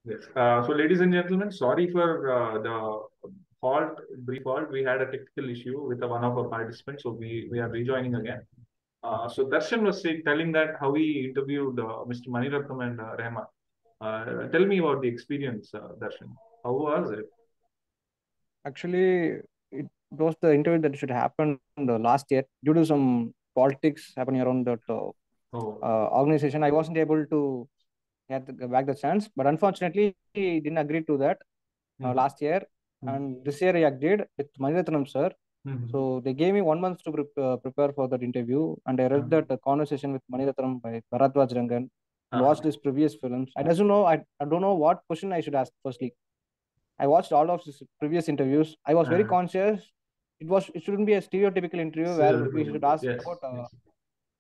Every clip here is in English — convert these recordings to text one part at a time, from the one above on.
Yes. So, ladies and gentlemen, sorry for the brief halt. We had a technical issue with one of our participants, so we are rejoining again. So, Darshan was telling that how he interviewed Mr. Maniratnam and Rehman. Tell me about the experience, Darshan. How was it? Actually, it was the interview that should happen last year due to some politics happening around that organization. I wasn't able to get back the chance, but unfortunately, he didn't agree to that last year. And this year, he agreed with Maniratnam sir. So they gave me 1 month to prepare for that interview, and I read that conversation with Maniratnam by Bharadwaj Rangan and watched his previous films. I doesn't know. I don't know what question I should ask firstly. I watched all of his previous interviews. I was very conscious. It shouldn't be a stereotypical interview where we should ask Yes. about Yes.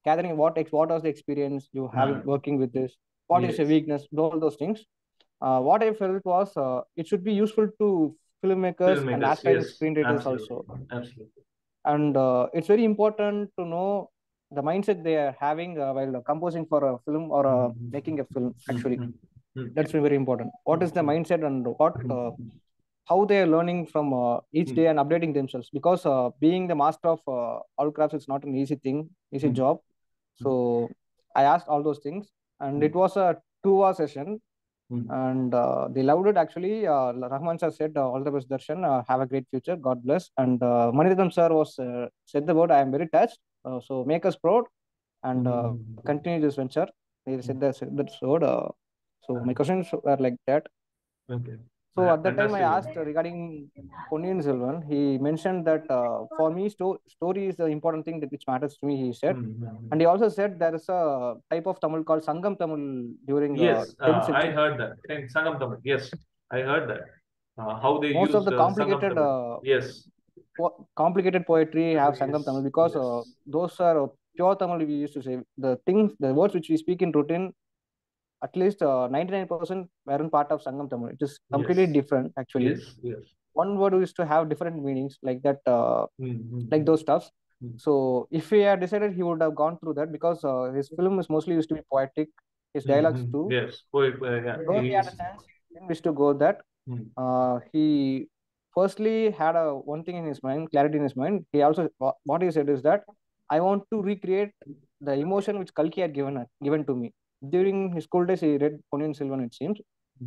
gathering what was the experience you have working with this, what is your Yes. weakness, all those things. What I felt was it should be useful to filmmakers and Filmmakers. aspiring Yes. screenwriters Absolutely. also. Absolutely. And it's very important to know the mindset they are having while composing for a film or making a film. Actually, that's very important. What is the mindset and what how they are learning from each day and updating themselves? Because being the master of all crafts is not an easy thing, easy job. So I asked all those things, and it was a 2 hour session, and they loved it actually. Rahman sir said, "All the best, Darshan. Have a great future. God bless." And Maniratnam sir was said the word, "I am very touched. So make us proud and continue this venture." He said that word. So my questions were like that. Okay. So at that time, I Fantastic. asked regarding Ponniyin Selvan. He mentioned that for me, story is the important thing that which matters to me. He said, and he also said there is a type of Tamil called Sangam Tamil during Yes, 10th I century. heard that. In Sangam Tamil. Yes, I heard that. How they Most of used the Sangam complicated Tamil. Yes. complicated poetry have Sangam Tamil Yes. because Yes. those are pure Tamil. We used to say the things, the words which we speak in routine. At least 99% weren't part of Sangam Tamil. It is completely Yes. different actually. Yes. Yes. One word used to have different meanings like that, like those stuffs. Mm. So if he had decided, he would have gone through that because his film is mostly used to be poetic, his dialogues too. Yes. Poet, yeah. Though he had a chance, he didn't wish to go that. He firstly had a one thing in his mind, clarity in his mind. He also what he said is that I want to recreate the emotion which Kalki had given to me during his school days. He read Ponniyin Selvan. It seems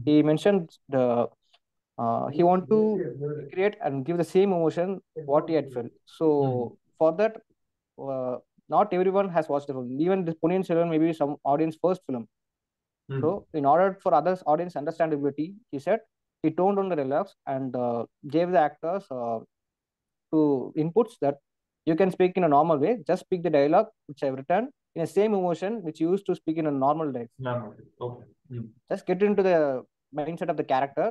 he mentioned the he want to recreate and give the same emotion what he had felt. So for that, uh, not everyone has watched the film. Even this Ponniyin Selvan may be some audience first film. So in order for others audience understandability, he said he toned down the dialogues and gave the actors to inputs that you can speak in a normal way. Just speak the dialogue which I've written in the same emotion which you used to speak in a normal life. Normal. Okay. Just get into the mindset of the character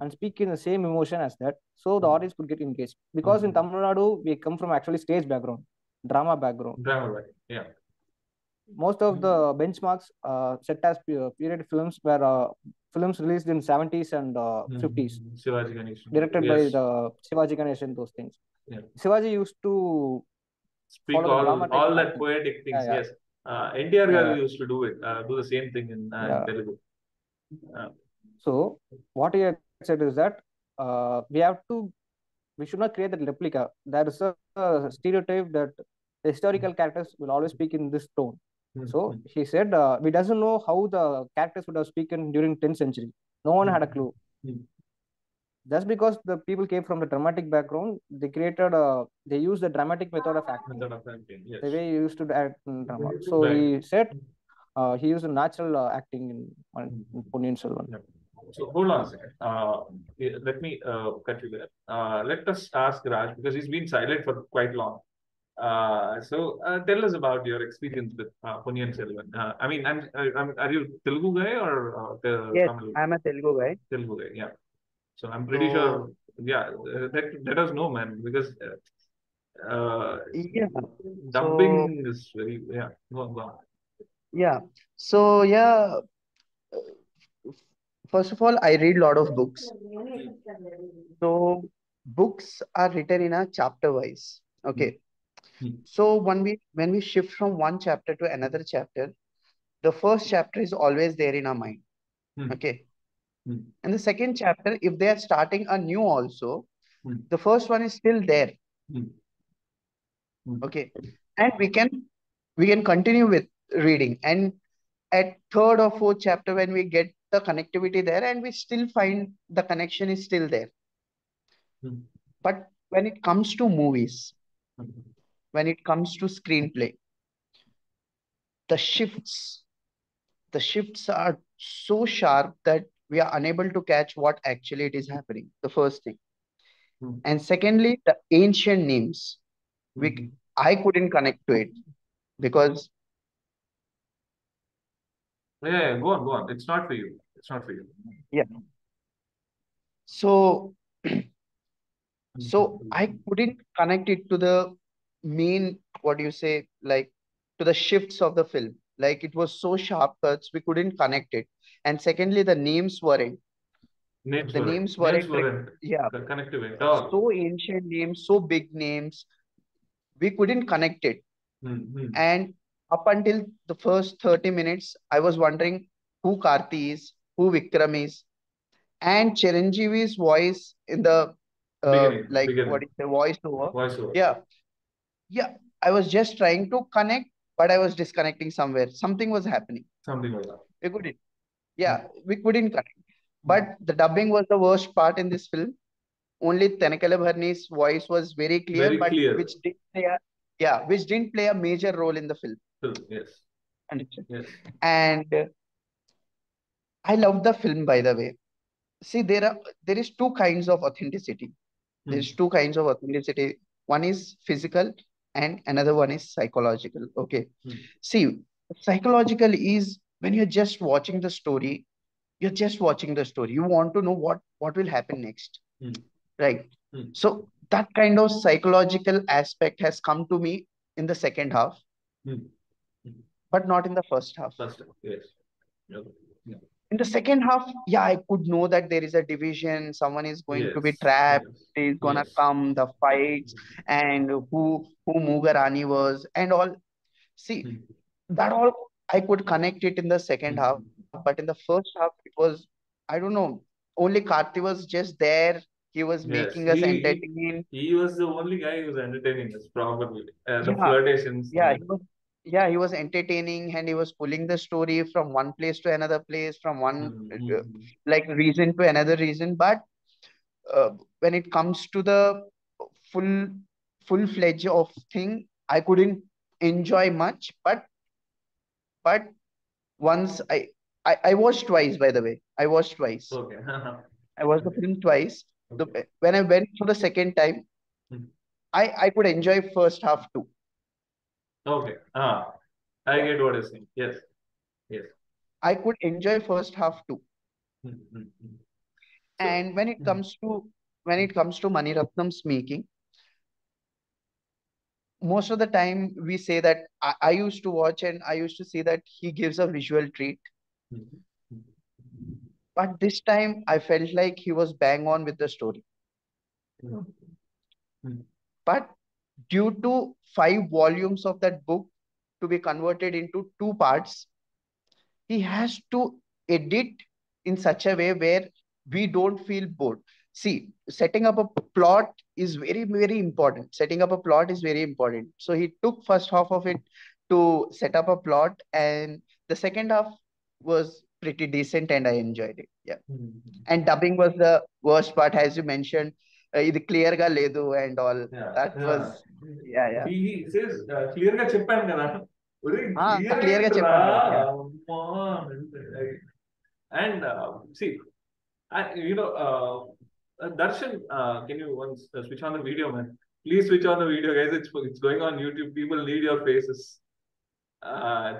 and speak in the same emotion as that, so the audience could get engaged. Because in Tamil Nadu, we come from actually stage background, drama background. Drama, right? Yeah. Most of the benchmarks set as period films were films released in 70s and 50s, Shivaji Ganesan. directed by Yes. the Shivaji Ganesan, those things. Yeah. Shivaji used to Speak follow the drama type all of that acting. poetic things. Yeah, Yes. NTR yeah. used to do it. Do the same thing in Yeah. Telugu. So what he had said is that we should not create that replica. There is a stereotype that the historical characters will always speak in this tone. So he said, we doesn't know how the characters would have spoken during 10th century. No one had a clue. Just because the people came from the dramatic background, they used the dramatic method of acting. Method of acting. Yes. The way he used to act in drama. So Right. he said he used natural acting in Ponniyin Selvan. Yeah. So hold on a second. Let me cut you there. Let us ask Raj because he's been silent for quite long. Tell us about your experience with Ponniyin Selvan. I mean, are you Telugu guy or Yes, Tamil? I'm a Telugu guy. Telugu guy, yeah. So I'm pretty sure, So yeah, let us know, man, because yeah, dubbing so is very, yeah. Go on, go on. yeah, so yeah. First of all, I read a lot of books. So books are written in a chapter wise. Okay. So when we shift from one chapter to another chapter, the first chapter is always there in our mind. Okay. And the second chapter, if they are starting a new also, the first one is still there. Okay. And we can continue with reading. And at third or fourth chapter, when we get the connectivity there, and we still find the connection is still there. But when it comes to movies, when it comes to screenplay, the shifts are so sharp that we are unable to catch what actually it is happening. The first thing. And secondly, the ancient names. I couldn't connect to it because Yeah, go on. It's not for you. yeah. So I couldn't connect it to the main, what do you say, like to the shifts of the film. Like it was so sharp cuts, we couldn't connect it. And secondly, the names weren't. The names weren't. Yeah. Connective at all. So ancient names, so big names, we couldn't connect it. And up until the first 30 minutes, I was wondering who Karthi is, who Vikram is, and Chiranjeevi's voice in the Beginning. what is the voiceover? Voiceover. Yeah. I was just trying to connect, but I was disconnecting somewhere. Something was happening. Something like that. We couldn't. Yeah, we couldn't connect. But the dubbing was the worst part in this film. Only Tenekala Bharani's voice was very clear, but which didn't play a major role in the film. Yes. Understand? Yes. And I love the film, by the way. See, there is two kinds of authenticity. There's two kinds of authenticity. One is physical and another one is psychological. Okay. See, psychological is when you're just watching the story, you're just watching the story. You want to know what will happen next. Right. So that kind of psychological aspect has come to me in the second half, but not in the first half. Yes. In the second half, yeah, I could know that there is a division, someone is going to be trapped, is gonna come, the fights, and who Muga Rani was, and all. See, that all I could connect it in the second half, but in the first half, it was, I don't know, only Karthi was just there. He was making us entertain. He was the only guy who was entertaining us, probably. The Yeah, flirtations. he was entertaining, and he was pulling the story from one place to another place, from one like reason to another reason. But when it comes to the full full-fledged of thing, I couldn't enjoy much. But once I watched twice, by the way. I watched twice. Okay. I watched the film twice. Okay. When I went for the second time, I could enjoy first half too. Okay. I get what you're saying. Yes. I could enjoy first half too. And when it comes to Mani Ratnam's making, most of the time we say that I used to watch and I used to see that he gives a visual treat. But this time I felt like he was bang on with the story. But due to 5 volumes of that book to be converted into 2 parts, he has to edit in such a way where we don't feel bored. See, setting up a plot is very, very important. Setting up a plot is very important. So he took first half of it to set up a plot, and the second half was pretty decent, and I enjoyed it. Yeah. And dubbing was the worst part, as you mentioned. Idi clear ga ledu and all. That was yeah. He says clear ga cheppan kada. Clear ga cheppan kada. Yeah. And see, Darshan, can you once switch on the video, man? Please switch on the video, guys. It's going on YouTube. People need your faces. I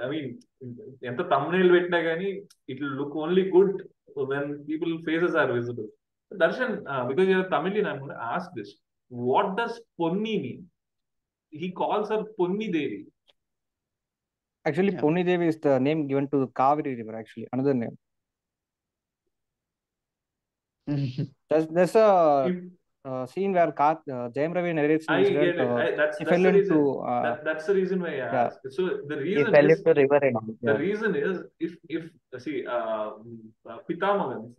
mean, ఎంత thumbnail పెట్టినా కానీ it will look only good when people faces are visible. Darshan, because you're Tamilian, I'm going to ask this. What does Ponni mean? He calls her Ponni Devi. Actually, Ponni Devi is the name given to the Kaveri River, actually, another name. There's a scene where Jayam Ravi narrates an incident. That's fell the into, reason. That's the reason why I asked. So the He reason fell is into river and all. the reason is if see, Pitamahans,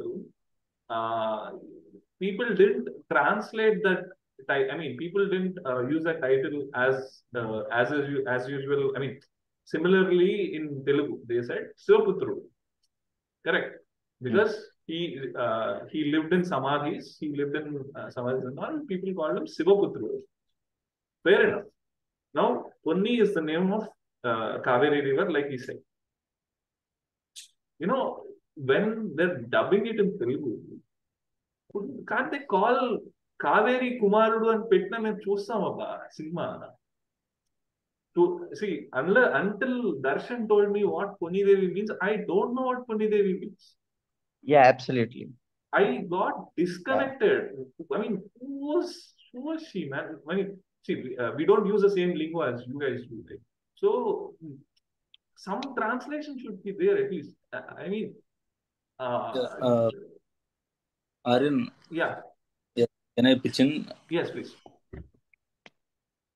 people didn't translate that. I mean, people didn't use that title as usual. I mean, similarly in Telugu, they said Sivaputru, correct? Because he lived in samadhis. He lived in samadhis and all. People called him Sivaputru. Fair enough. Now, Ponni is the name of Kaveri River, like he said. You know, when they're dubbing it in Telugu, can't they call Kaveri Kumarudu and Petna and Chusama Sigma? To see, until Darshan told me what Ponni Devi means, I don't know what Ponni Devi means. Yeah, absolutely. I got disconnected. I mean, who was she, man? I mean, see, we don't use the same lingo as you guys do, right? So some translation should be there at least. I mean, Aryan, yeah, can I pitch in? yes, please.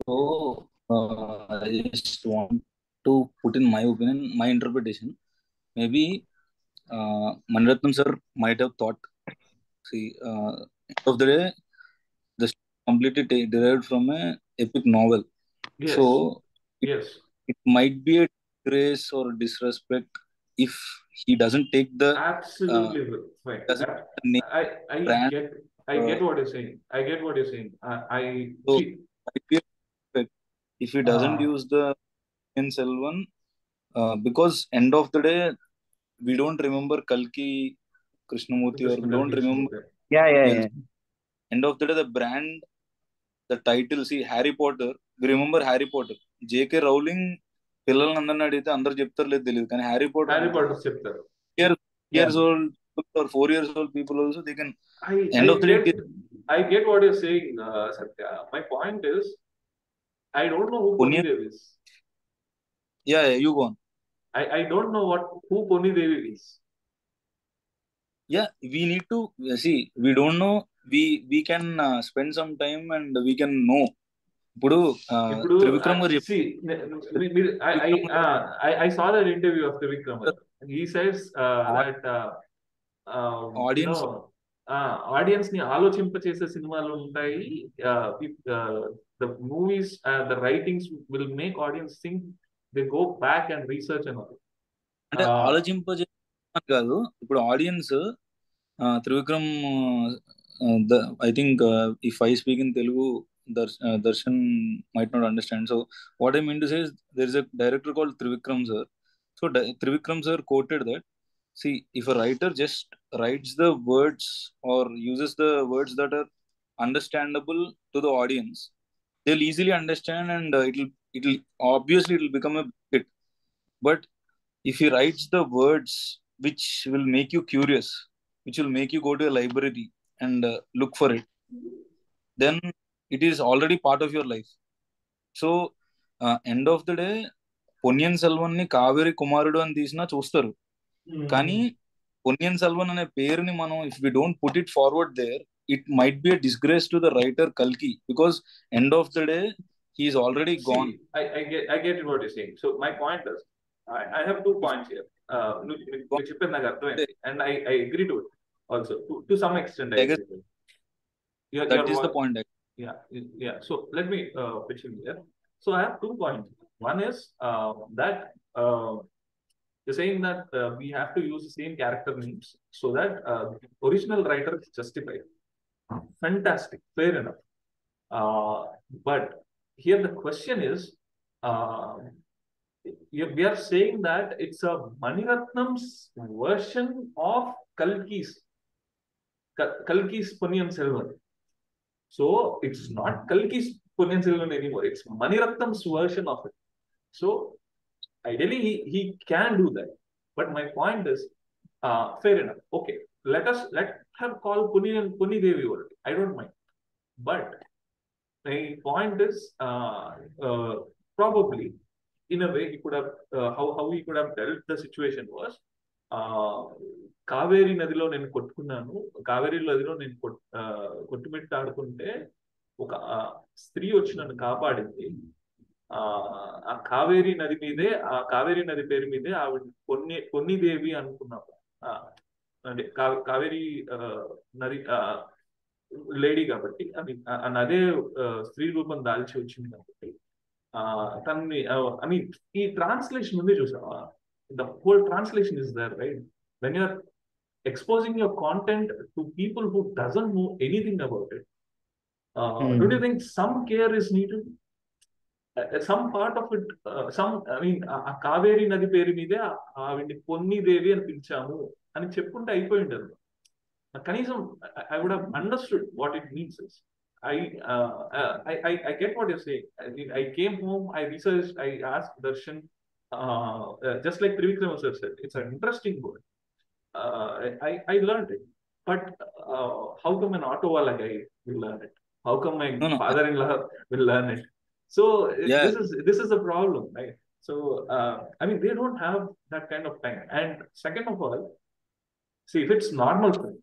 So, I just want to put in my opinion, my interpretation. Maybe Maniratnam sir might have thought, see, end of the day, the story completely derived from a epic novel. Yes, So, yes, it might be a disgrace or disrespect if he doesn't take the absolutely right. doesn't take the name I brand. get what you're saying. I get what you're saying. I So, see. might be a disrespect if he doesn't use the in Selvan, because end of the day, we don't remember Kalki Krishnamurti, or we don't remember Yeah, yeah, Ponniyin. yeah. End of the day, the brand, the title, see Harry Potter, we remember Harry Potter. J.K. Rowling పిల్లలందరిని అడిగితే అందరు చెప్తారు లేదు తెలియదు కానీ Harry Potter Harry అంటే Potter చెప్తారు. years old or 4 years old people also they can I end of the day. I get what you're saying, Satya. My point is, I don't know who Ponni Ponniyin, Devi is. yeah, you go on. I don't know who Ponni Devi is. Yeah, we need to see. We don't know. We can spend some time and we can know. ఇప్పుడు త్రివిక్రమ్ గారు See, I saw that interview of Vikram. He says that you audience know, audience ని ఆలోచింపచేసే సినిమాలు ఉంటాయి. The movies, the writings will make audience think. They go back and research and all. అంటే ఆలోచింపజే కాదు ఇప్పుడు audience Trivikram I think if I speak in Telugu Darshan might not understand. So what I mean to say is there is a director called Trivikram sir. So Trivikram sir quoted that, see, if a writer just writes the words or uses the words that are understandable to the audience, they'll easily understand and it'll obviously it'll become a hit. But if he writes the words which will make you curious, which will make you go to a library and look for it, then it is already part of your life. So end of the day, Ponniyin Selvan ని కావేరి కుమారుడు అని తీసినా చూస్తారు. కానీ పొన్నియిన్ సెల్వన్ అనే పేరుని మనం if we don't put it forward there, it might be a disgrace to the writer Kalki, because end of the day he is already gone. I get what you're saying. So my point is, I have 2 points here. నువ్వు చెప్పేది నాకు అర్థమైంది, and I agree to it also to some extent. I agree to it. That is the point. Yeah. So let me pitch in here. So I have 2 points. One is that you're saying that we have to use the same character names so that original writer is justified. Fantastic, fair enough. But here the question is, we are saying that it's a Maniratnam's version of Kalki's Ponniyin Selvan. So it's not Kalki's Ponniyin Selvan anymore. It's Maniratnam's version of it. So ideally, he can do that. But my point is, fair enough. Okay, let her call Ponni Devi over it. I don't mind. But my point is, probably in a way he could have how he could have dealt the situation was, Kaveri నదిలో నేను కొట్టుకున్నాను, కావేరీ నదిలో నేను కొట్టుమిట్టాడుకుంటే ఒక స్త్రీ వచ్చి నన్ను కాపాడింది. ఆ కావేరీ నది మీదే, ఆ కావేరీ నది పేరు మీదే ఆవిడ పొన్నిదేవి అనుకున్నాం. అంటే కావేరీ నది లేడీ కాబట్టి, అది అదే స్త్రీ రూపం దాల్చి వచ్చింది కాబట్టి తనని ఐ మీన్ ఈ ట్రాన్స్లేషన్ ఉంది చూసావా, the whole translation is there right. When you're exposing your content to people who doesn't know anything about it, don't you think some care is needed? Some part of it, I mean, ఆ కావేరీ నది పేరు మీదే ఆవిడ్ని పొన్నిదేవి అని పిలిచాము అని చెప్పుకుంటే అయిపోయి ఉండదు. కనీసం I would have understood what it means. I get what you're saying. I came home, I researched, I asked Darshan, just like Trivikram sir said, it's an interesting word. I learned it. But how come an auto wala guy will learn it? How come my father-in-law will learn it? So this is a problem, right? So I mean, they don't have that kind of time. And second of all, see, if it's normal film,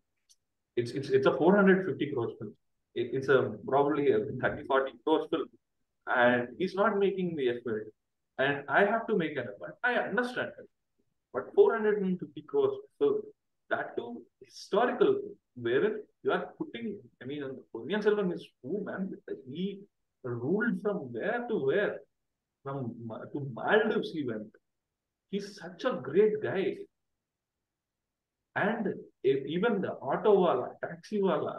it's a 450 crores film. It's a probably a 30-40 crores film, and he's not making the effort. And I have to make an effort. I understand it. But 450 crores film, that too historical, wherein you are putting, I mean, Ponniyin Selvan is who, man? He ruled from where to where? From to Maldives he went. He's such a great guy. And even the auto wala, taxi wala,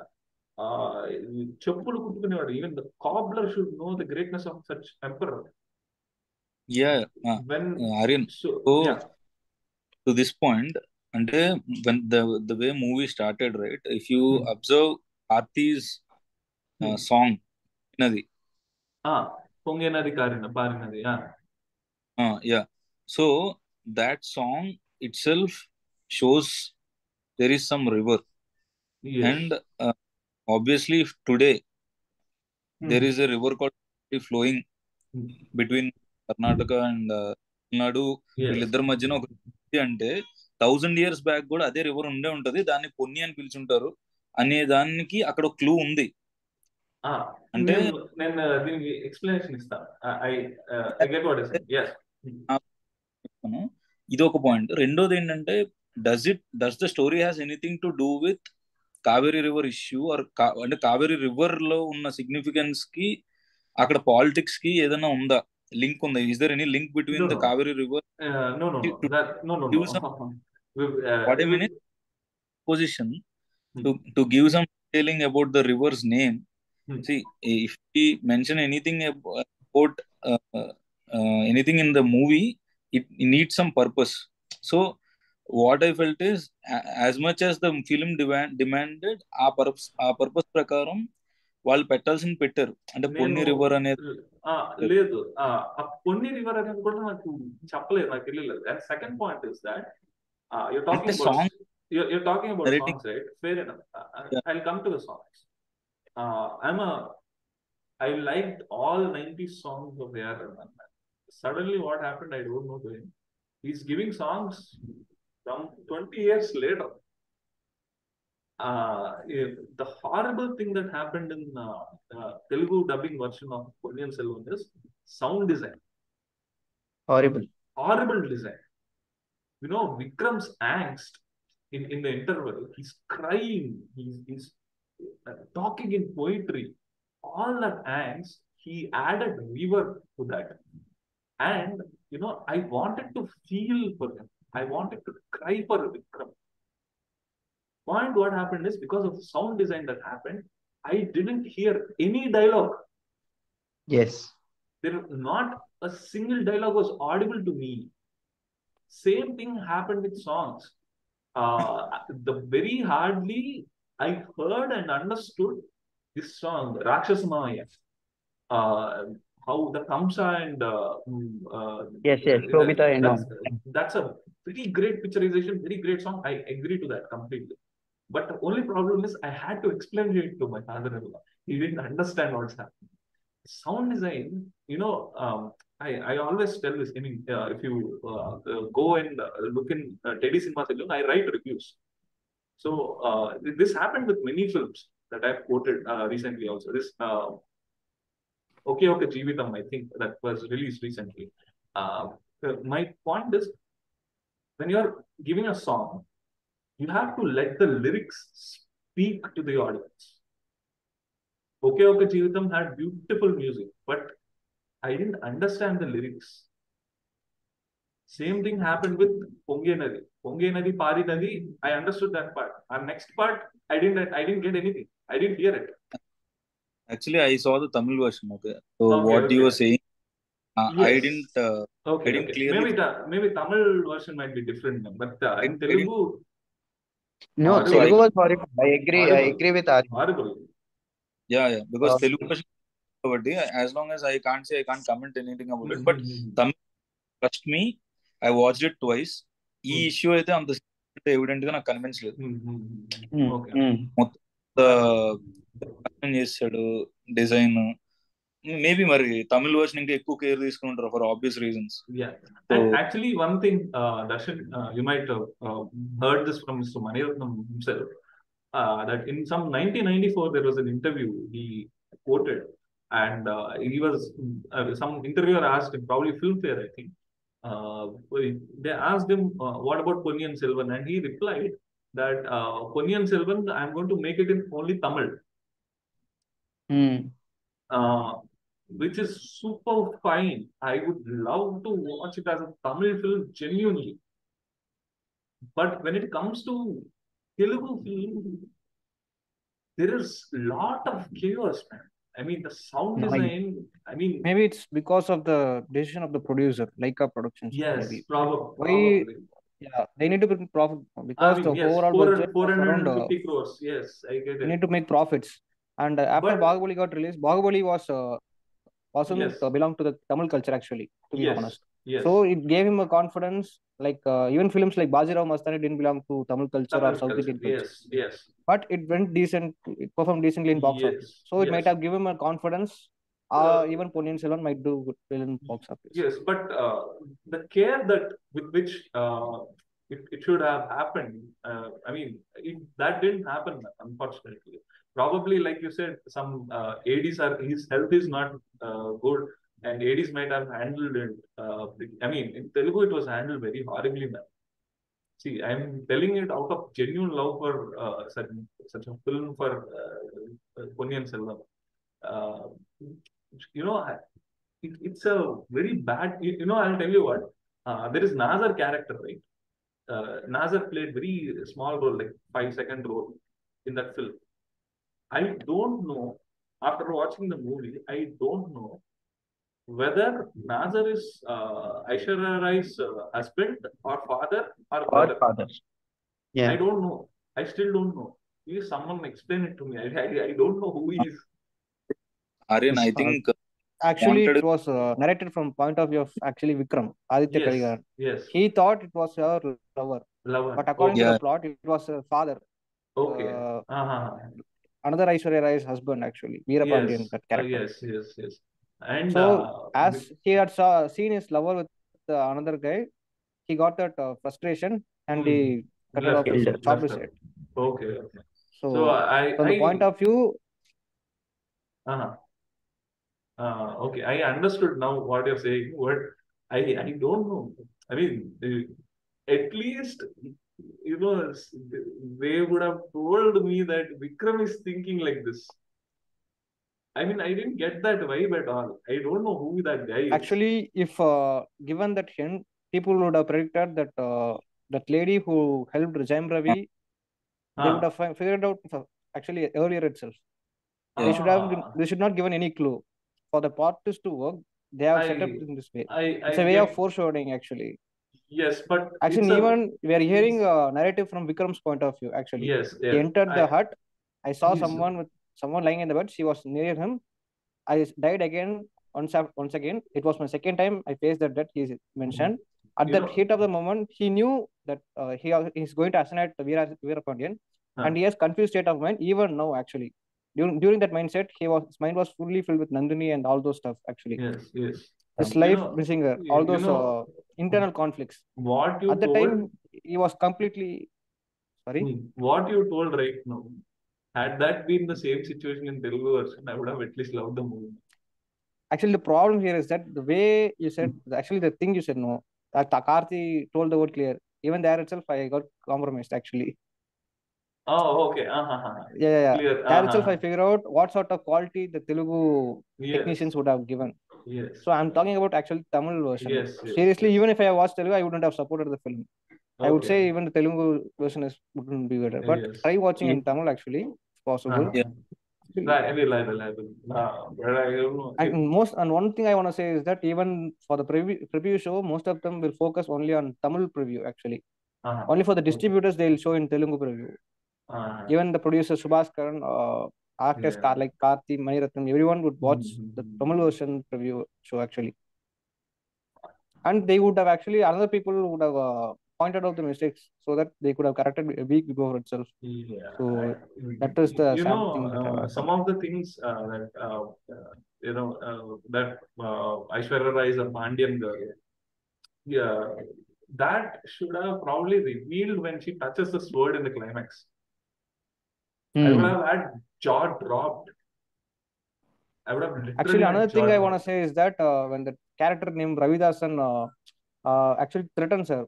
చెప్పులు కుట్టుకునేవాడు, even the cobbler should know the greatness of such emperor. When Aryan, so yeah, to this point, and when the way movie started, right? If you observe Aarti's song, Nadi. Pongenadi Parinadi, yeah. So that song itself shows there is some river. Yes. And obviously, if today there is a river called flowing between Karnataka and Tamil Nadu, వీళ్ళిద్దరి మధ్యన ఒక అంటే 1000 years back కూడా అదే river ఉండే ఉంటది, దాన్ని పొన్ని అని పిలుచుంటారు అనే దానికి అక్కడ ఒక క్లూ ఉంది. అంటే నేను దీనికి ఎక్స్ప్లెనేషన్ ఇస్తాను. I get what you're saying. Yes. ఇది ఒక పాయింట్. రెండోది ఏంటంటే, does the story has anything to do with Kaveri river issue, or అంటే కావేరీ రివర్ లో ఉన్న సిగ్నిఫికెన్స్ కి అక్కడ పాలిటిక్స్ కి ఏదైనా ఉందా, లింక్ ఉందా? Is there any link between the Kaveri river? What I mean is position to give some detailing about the river's name. See, if we mention anything about anything in the movie, it needs some purpose. So what I felt is, as much as the film demanded, ఆ purpose ప్రకారం వాళ్ళు పెట్టాల్సింది పెట్టారు. అంటే పొన్ని river అనేది లేదు, ఆ పొన్ని river అనేది కూడా నాకు చెప్పలేదు, నాకు తెలియలేదు. And second point is that you're talking about songs. You're talking about songs, right? Fair enough. I'll come to the songs. I liked all 90 songs of A.R. Rahman. Suddenly what happened, I don't know to him. He's giving songs from 20 years later. The horrible thing that happened in Telugu dubbing version of Ponniyin Selvan is sound design. Horrible design. You know, Vikram's angst in the interval, he's crying, he's talking in poetry. All that angst, he added reverb to that. And, you know, I wanted to feel for him. I wanted to cry for Vikram. Point what happened is, because of the sound design that happened, I didn't hear any dialogue. Yes. There not a single dialogue was audible to me. Same thing happened with songs. The very hardly I heard and understood this song, Rakshasa. How the Kamsa and yes, Shobita and all. That's a very great picturization, very great song. I agree to that completely. But the only problem is, I had to explain it to my father-in-law. He didn't understand what's happening. Sound design, you know, I always tell this. I mean, if you go and look in Teddy Cinema Salon, I write reviews. So this happened with many films that I've quoted recently also. This Okay, okay, Jeevitam, I think that was released recently. My point is, when you're giving a song, you have to let the lyrics speak to the audience. Okay, okay, Jeevitam had beautiful music, but I didn't understand the lyrics. Same thing happened with Ponniyin. Ponniyin Pari Nadi, I understood that part. And next part, I didn't get anything. I didn't hear it. Actually, I saw the Tamil version. Okay, so Okay, what you okay. were saying, I Yes. didn't, I Okay, didn't okay. clearly. Maybe Tamil version might be different, but in I didn't. Telugu, No, So Telugu horrible, was horrible. I horrible, agree with Ari. horrible. yeah, because Uh, Telugu version, కాబట్టి, as long as I can't say I can't comment anything about it, but Hmm. Tamil, trust me, I watched it twice. ఈ Hmm. Issue అయితే అంత evident గా నాకు కనిపించలేదు. Okay. మొత్తం చేశాడు design. Maybe మరి తమిళ వర్షన్ ఇంకా ఎక్కువ కేర్ తీసుకుంటారు for obvious reasons. Yeah. And actually, one thing, Darshan, you might have heard this from Mr. Maniratnam himself, that in some 1994, there was an interview he quoted, and he was, some interviewer asked him, probably Filmfare, I think, uh, they asked him, what about Ponniyin Selvan? And he replied that Ponniyin Selvan, I'm going to make it in only Tamil. Uh, which is super fine. I would love to watch it as a Tamil film genuinely. But when it comes to Telugu film, there is a lot of chaos, man. I mean, the sound design, I mean, Maybe it's because of the decision of the producer, Leica Productions. yes, Maybe. Why? probably. Yeah, they need to bring profit I because mean, the yes, overall budget was around 450 crores. Yes, I get they it. need to make profits. And after But Bahubali got released, Bahubali wasn't yes, belong to the Tamil culture actually, to be yes, honest. yes, So it gave him a confidence. Like even films like Bajirao Mastani didn't belong to Tamil culture or Tamil South culture. Indian culture, Yes, yes, but it went decent. It performed decently in box office. yes, So it might yes. have given him a confidence. Even Ponniyin Selvan might do good well in box office. Yes, but the care that with which it should have happened, I mean, that didn't happen, unfortunately. Probably, like you said, some ADs are, his health is not good, and ADs might have handled it. I mean, in Telugu, it was handled very horribly, man. See, I'm telling it out of genuine love for such a film for Ponniyin Selvan. Uh, you know, it's a very bad. I'll tell you what. There is Nazar character, right? Nazar played very small role, like 5 second role in that film. I don't know. After watching the movie, I don't know whether Nazar is Aishwarya Rai's husband or father or or brother. father. I Yeah. don't know. I still don't know. Please, someone explain it to me. I don't know who he is. Aryan, I think Actually, wanted. it was narrated from point of view of actually Vikram Aditya Yes, Karigaran. yes. He thought it was her lover, Lover. but according to Okay. the Yeah, plot, it was her father, Okay. another Aishwarya Rai's husband, actually Veerapandiyan, Yes. that character. Yes. And So as he had seen his lover with another guy, he got that frustration and he cut it off his Killed her. chopped his her. head. Okay. So So from the point of view, uh, okay, I understood now what you're saying, but I don't know. I mean, at least, they would have told me that Vikram is thinking like this. I mean, I didn't get that vibe at all. I don't know who that guy is. actually, if given that hint, people would have predicted that that lady who helped Jaim Ravi, they would have figured out actually earlier itself. They should not given any clue for the parties to work. They have set up in this way. It's a way of foreshadowing actually. Yes, but Actually, even we are hearing a narrative from Vikram's point of view. Actually, yes. he entered the hut. I saw He's- someone lying in the bed. She was near him. I died again once again. It was my second time I faced that death. He mentioned at that heat of the moment, he knew that he's going to assassinate Veerapandiyan, and he has confused state of mind. Even now, actually, during that mindset, his mind was fully filled with Nandini and all those stuff. Actually, Yes. his life missing her, all those internal conflicts. What you At the told, time, he was completely sorry. What you told right now, had that been the same situation in Telugu version, I would have at least loved the movie. Actually, the problem here is that the way you said, actually, the thing you said, no, that Karthi told the word clear. Even there itself, I got compromised, actually. Oh, okay. Yeah. Clear. There itself, I figure out what sort of quality the Telugu Yes. technicians would have given. Yes. So I'm talking about actual Tamil version. Yes. Seriously, even if I watched Telugu, I wouldn't have supported the film. I would Okay. say even the Telugu version wouldn't be better. But Yes. try watching in Tamil, actually, if possible. Yeah. I will. But I don't know. And one thing I want to say is that even for the preview show, most of them will focus only on Tamil preview, actually. Only for the distributors, they'll show in Telugu preview. Even the producer Subhash Karan, artists like Karthi, Maniratnam, everyone would watch the Tamil version preview show, actually. And they would have actually, other people would have pointed out the mistakes so that they could have corrected a week before itself. Yeah. So that is the You sad thing. know, some of the things that Aishwarya Rai is a Pandian girl. Yeah, that should have probably revealed when she touches the sword in the climax. I would have had jaw dropped. I would have literally Actually, had another jaw thing I dropped. want to say is that when the character named Ravidasan actually threatens her,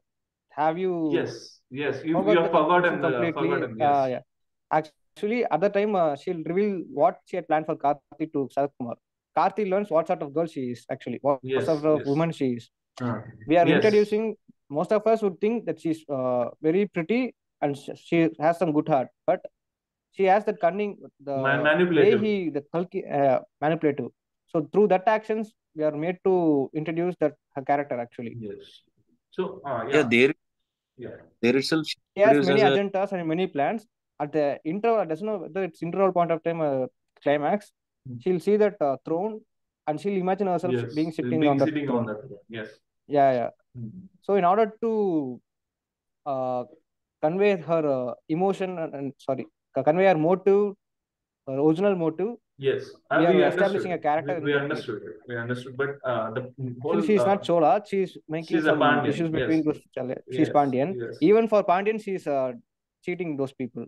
have you Yes, you have forgotten forgotten completely? forgotten, yes. Yeah. Actually, at the time, she'll reveal what she had planned for Karthi to Sarath Kumar. Karthi learns what sort of girl she is, actually, what sort of woman she is. We are introducing, most of us would think that she's very pretty and she has some good heart, but she has that cunning, the manipulative. way the Kalki, manipulative. So through that actions, we are made to introduce that her character, actually. Yes. So there itself she has many agendas and many plans. At the interval, doesn't know whether it's interval point of time climax. She'll see that throne and she'll imagine herself being sitting on that throne. Yes. Yeah. So in order to convey her emotion and convey her motive, her original motive. Yes, we are establishing a character. We understood it. We understood, but the whole. She's not Chola. She's making some issues between those. She's Pandiyan. Yes. Even for Pandiyan, she's cheating those people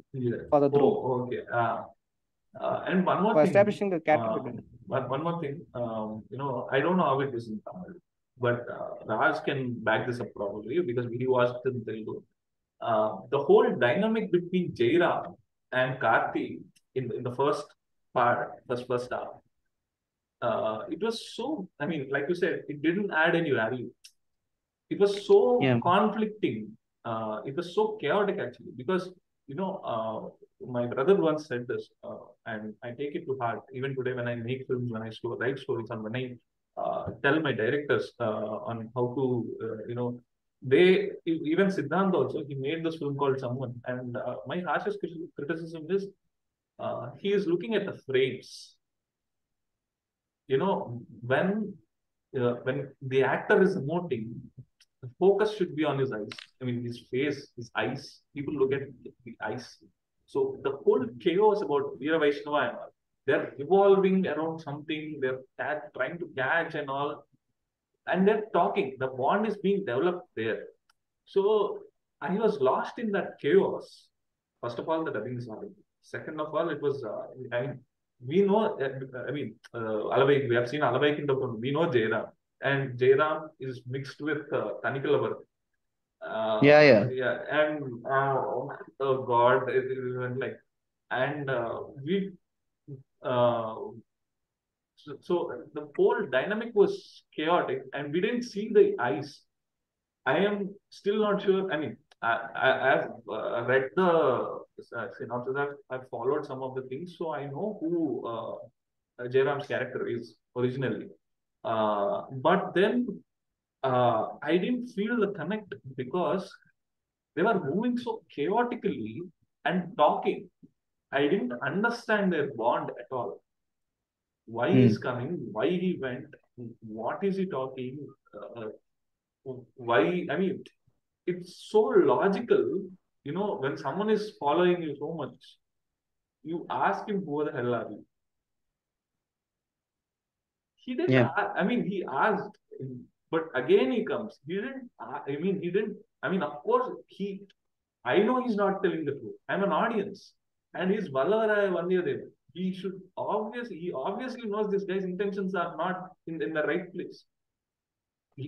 for the throne. Oh, okay. And one more for thing. Establishing the character. One more thing. I don't know how it is in Tamil, but Raj can back this up probably because he watched it in Telugu. The whole dynamic between Jairam and Karthi in the first part, first half, it was so, I mean, like you said, it didn't add any value. It was so conflicting. It was so chaotic actually, because, my brother once said this, and I take it to heart. Even today, when I make films, when I write stories, and when I tell my directors on how to, they, even Siddhant also, he made this film called Someone. And my harshest criticism is he is looking at the frames. When the actor is emoting, the focus should be on his eyes. I mean, his face, his eyes. People look at the eyes. So the whole chaos about Veera Vaishnava and all, they're revolving around something, they're trying to catch and all, and they're talking. The bond is being developed there. So I was lost in that chaos. First of all, the dubbing is not good. Second of all, it was, we know, Alavaik, we have seen Alavaik in the film. We know Jairam. And Jairam is mixed with Tanikalavar. Yeah. And, oh God, it went like, and so the whole dynamic was chaotic and we didn't see the eyes. I am still not sure. I mean, I've read the synopsis. I've followed some of the things, so I know who Jairam's character is originally. But then I didn't feel the connect because they were moving so chaotically and talking. I didn't understand their bond at all. Why he's coming? Why he went? What is he talking? Why? I mean, it's so logical. When someone is following you so much, you ask him, who the hell are you? He didn't. I mean, he asked, but again he comes. He didn't. He didn't. I mean, of course, I know he's not telling the truth. I'm an audience, and he's Vallavaraya Vandiyadevan. he obviously knows this guy's intentions are not in the right place.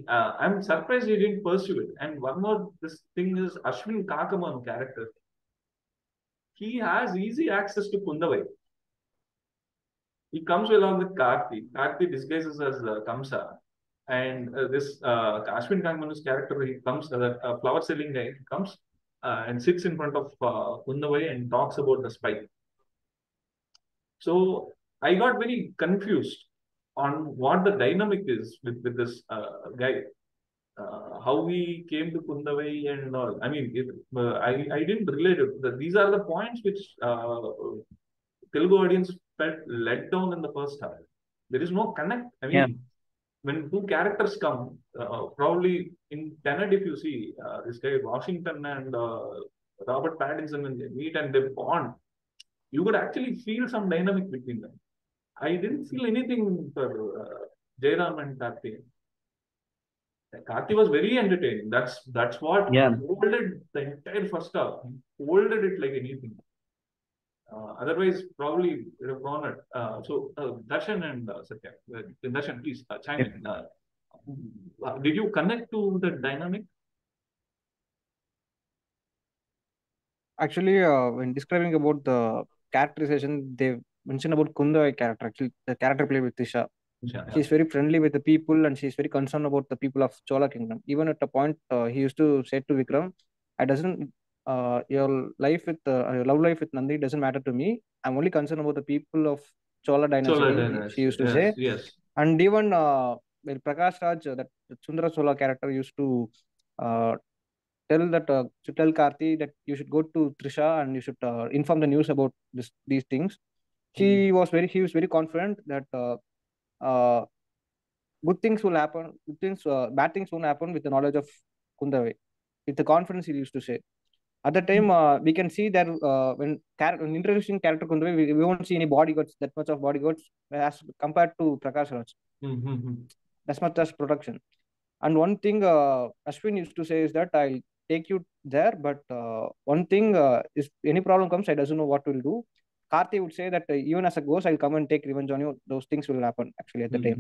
I'm surprised he didn't pursue it. And one more, this thing is Ashwin Kakaman character. He has easy access to Kundavai. He comes along with Karthi. Karthi disguises as Kamsa. And this Ashwin Kangmanu's character, he comes, a flower selling guy, he comes and sits in front of Kundavai and talks about the spy. So I got very confused on what the dynamic is with this guy. How he came to Kundavai and all. I mean, I didn't relate it. These are the points which Telugu audience felt let down in the first half. There is no connect. I mean, when two characters come, probably in Tenet, if you see this guy Washington and Robert Pattinson, when they meet and they bond, you could actually feel some dynamic between them. I didn't feel anything for Jairam and Karthi. Karthi was very entertaining. That's what holded the entire first half. Holded it like anything. Otherwise, probably would have gone it. Darshan and Satya. Darshan, please chime in. Did you connect to the dynamic? Actually, when describing about the characterization, they mentioned about Kundavai character. Actually, the character played with Tisha. She's very friendly with the people and she's very concerned about the people of Chola kingdom. Even at a point, he used to say to Vikram, your love life with Nandi doesn't matter to me. I'm only concerned about the people of Chola dynasty, she used to say. Yes. And even when Prakash Raj, that Sundara Chola character, used to tell Karthi that you should go to Trisha and you should inform the news about these things. He was very confident that good things will happen. Bad things won't happen with the knowledge of Kundavai. With the confidence he used to say. At the time, we can see that when introducing character Kundavai, we won't see any bodyguards, that much of bodyguards as compared to Prakash Raj. That's much as production. And one thing Ashwin used to say is that I'll take you there, but one thing is any problem comes, I doesn't know what we'll do. Karthi would say that even as a ghost, I'll come and take revenge on you. Those things will happen actually at the time.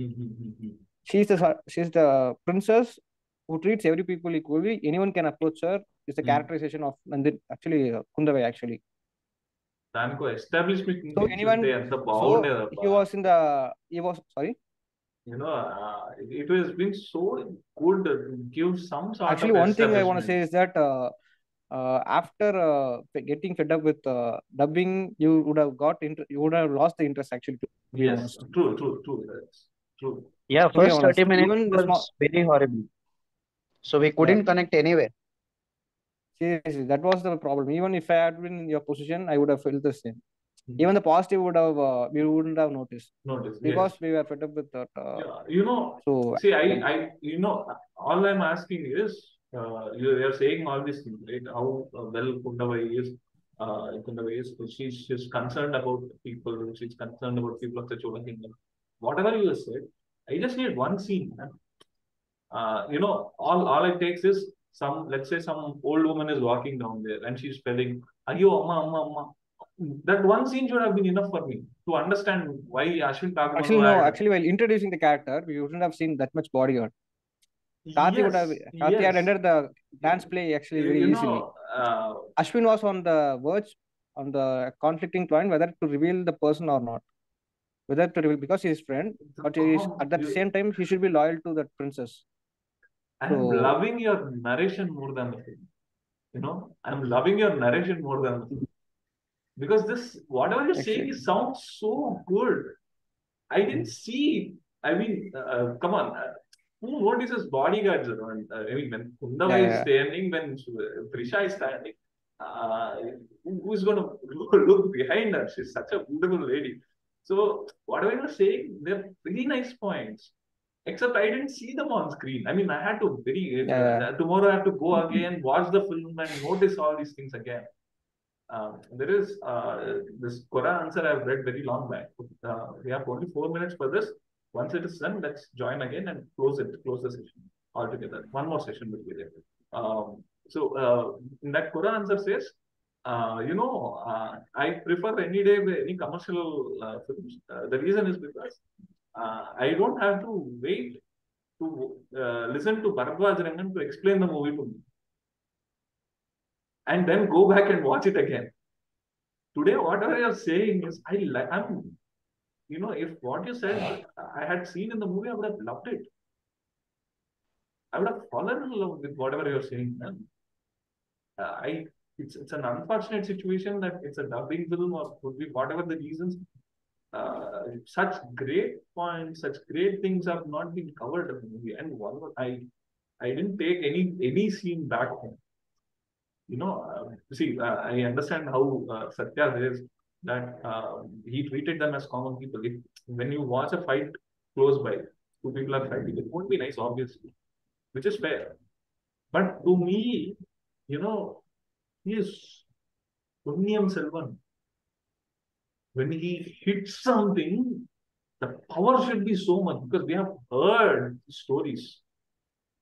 She's the princess who treats every people equally. Anyone can approach her. It's the characterization of Nandin, actually Kundavai actually. Establishment. So anyone, so he was sorry. You know, it has been so good to give some sort actually, of one thing I want to say is that after getting fed up with dubbing, you would have lost the interest actually. To be honest. True. Yeah, first 30 minutes was very horrible. So we couldn't connect anywhere. Seriously, that was the problem. Even if I had been in your position, I would have felt the same. Even the positive would have we wouldn't have noticed because we were fed up with that. So see, I all I'm asking is you're saying all these things, right? How well Kundavai is. She's concerned about people. She's concerned about people of the Chola kingdom. Whatever you said, I just need one scene. All it takes is let's say some old woman is walking down there and she's spelling Ayo Amma Amma Amma. That one scene should have been enough for me to understand why Ashwin Kakaman. Actually, no. Actually, while introducing the character, we wouldn't have seen that much bodyguard. Karthi had entered the dance play actually very easily. Ashwin was on the verge, on the conflicting point, whether to reveal the person or not. Whether to reveal because he's his friend, but at the same time he should be loyal to that princess. I'm loving your narration more than the film. I'm loving your narration more than the film. Because this, whatever you're saying, sounds so good. I didn't see. I mean, come on. Who notices bodyguards around? I mean, when Kundavai is standing, when Trisha is standing, who's going to look behind her? She's such a beautiful lady. So, whatever you're saying, they're very nice points. Except I didn't see them on screen. I mean, I had to tomorrow I have to go again, watch the film, and notice all these things again. There is this Quora answer I've read very long back. We have only 4 minutes for this. Once it is done, let's join again and close the session altogether. One more session will be there. In that Quora answer says, I prefer any day any commercial films. The reason is because I don't have to wait to listen to Bharadwaj Rangan to explain the movie to me and then go back and watch it again. Today, whatever you're saying is, if what you said I had seen in the movie, I would have loved it. I would have fallen in love with whatever you're saying, man. It's an unfortunate situation that it's a dubbing film or could be whatever the reasons. Such great points, such great things have not been covered in the movie. And whatever I didn't take any scene back home. I understand how Satya says that he treated them as common people. When you watch a fight close by, two people are fighting, it won't be nice, obviously, which is fair. But to me, he is Ponniyin Selvan. When he hits something, the power should be so much because we have heard stories.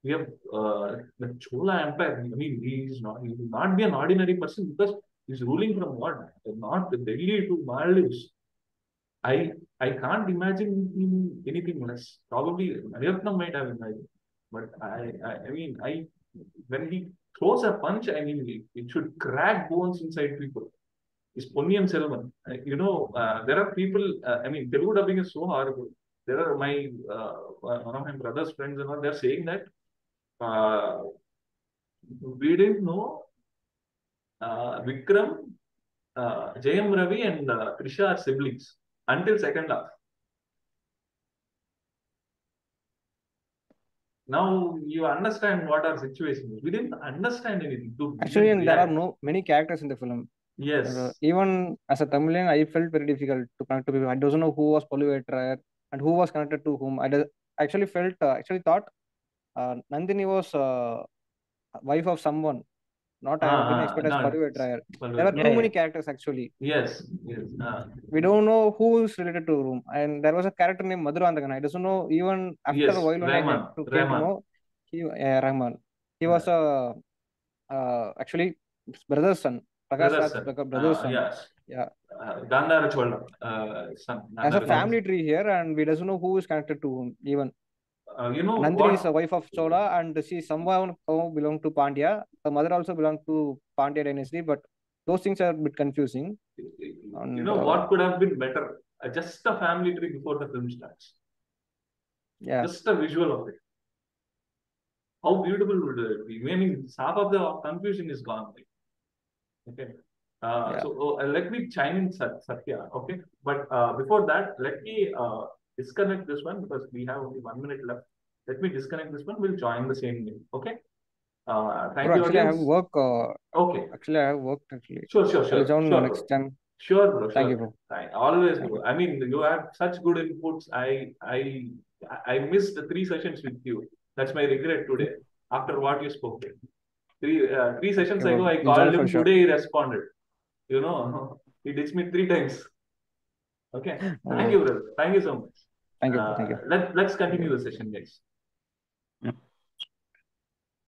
We have the Chola Empire. I mean, he will not be an ordinary person because he's ruling from what? Not Delhi to Maldives. I can't imagine him anything less. Probably Nayatnam might have imagined. But when he throws a punch, it should crack bones inside people. Is Ponniyin Selvan. There are people, Telugu dubbing is so horrible. There are one of my brother's friends and all, they're saying that we didn't know Vikram, Jayam Ravi and Trisha are siblings until second half. Now you understand what our situation is. We didn't understand anything. Actually, there are many characters in the film. Yes. Even as a Tamilian, I felt very difficult to connect to people. I don't know who was Polluvator and who was connected to whom. I actually thought Nandini was wife of someone. Not I didn't expect as Polluvator. There are too many characters actually. Yes. We don't know who is related to whom. And there was a character named Madhurandagan. I don't know even after a while only I came to know Rahman. He was actually brother's son. Brother's son. Yes. Yeah. Gandhara Chola son. As a family tree here, and we doesn't know who is connected to whom. Even Nandini is a wife of Chola, and she somehow belonged to Pandya. The mother also belonged to Pandya dynasty, but those things are a bit confusing. And, what could have been better? Just a family tree before the film starts. Yeah. Just a visual of it. How beautiful would it be? Half of the confusion is gone. Okay. So let me chime in, Satya. Okay. But before that, let me disconnect this one because we have only 1 minute left. Let me disconnect this one. We'll join the same name. Okay. Thank you. Actually, I have work. Okay. Actually, I have work. Actually. Sure. I'll join next time. Sure, bro. Thank you, bro. Always, bro. You have such good inputs. I missed the 3 sessions with you. That's my regret today. After what you spoke. Three sessions ago, I called him. Today he responded. He ditched me 3 times. Okay. Thank you, brother. Thank you so much. Thank you. Let's continue the session, guys.